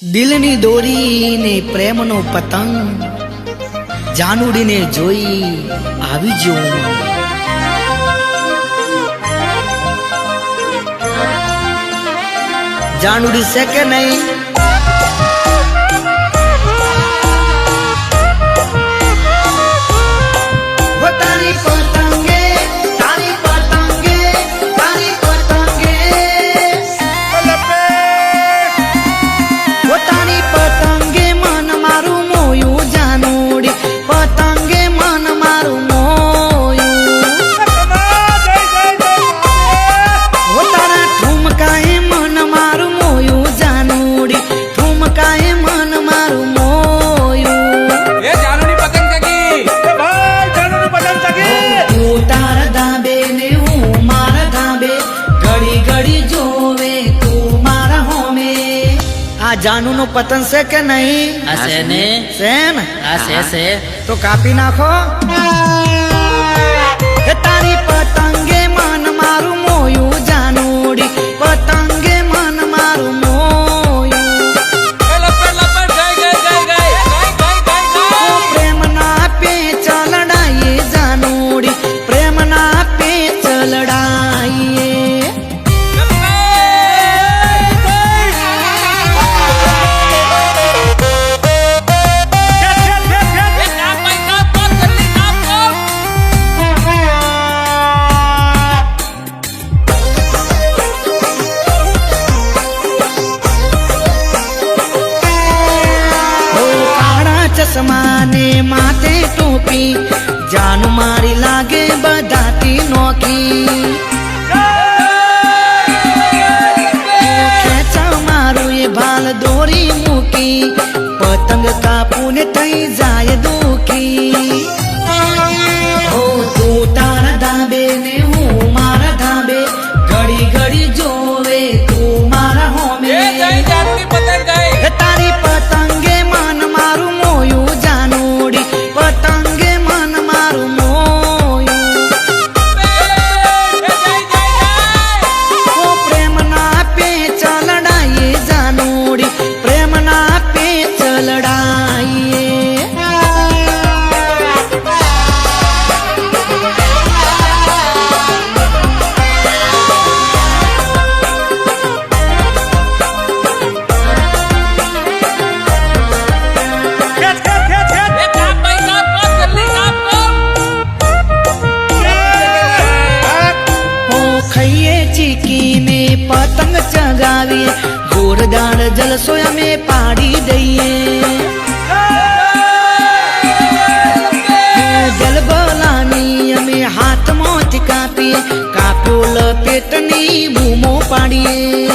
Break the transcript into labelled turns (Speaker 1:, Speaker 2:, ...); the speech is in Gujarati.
Speaker 1: દિલની દોરી ને પ્રેમનો પતંગ જાનુડીને જોઈ આવી જો જાનુડી છે કે નહીં તારી પતંગે તારી પતંગે તારી પતંગે તારી પતંગે મન મારું મોયું જાનુડી પતંગે મન મારું મોયું તારા ઠુમકાએ મન મારું મોયું જાનુડી ઠુમકાએ મન મારું મોયું
Speaker 2: એ જાનુડી પતંગ ચગી એ ભાઈ જાનુડી પતંગ ચગી
Speaker 1: તું તારા ધાબે ને હું મારા ધાબે ઘડી ઘડી જોવે તું મારા હોમે આ જાનુ નો પતંગ છે કે નહીં
Speaker 3: આ છે ને
Speaker 1: છે ને
Speaker 3: આ છે
Speaker 1: તો કાપી નાખો એ તારી પતંગે મન મારું મોયું જાનુડી પતંગે મન મારું મોયું
Speaker 2: એ લપડ લપડ ગઈ
Speaker 1: પ્રેમના પેચ લડાઈએ જાનુડી પ્રેમના પેચ લડાઈએ ચશ્મા ને માથે ટોપી જાન મારી લાગે બધાથી નોકી ખેંચા મારું એ ભાલ દોરી મૂકી પતંગ કાપું ને થઈ જાય દુખી ઓ તું તારા ધાબે ને હું મારા ધાબે ઘડી ઘડી જોવે તું મારા હોમે
Speaker 2: એ જઈ જાનુડી પતંગ ગઈ
Speaker 1: તારી પતંગે મન મારું મોયું જાનુડી પતંગે મન મારું મોયું ઓ પ્રેમના પેચ લડાઈએ જાનુડી પ્રેમના પેચ લડાઈએ ખઈએ ચીકીને પતંગ ચગાવીએ જોરદાર જલસો અમે પાડી દઈએ જલબલાની અમે હાથમાંથી કાપીએ કાપ્યો લપેટની બૂમો પાડીએ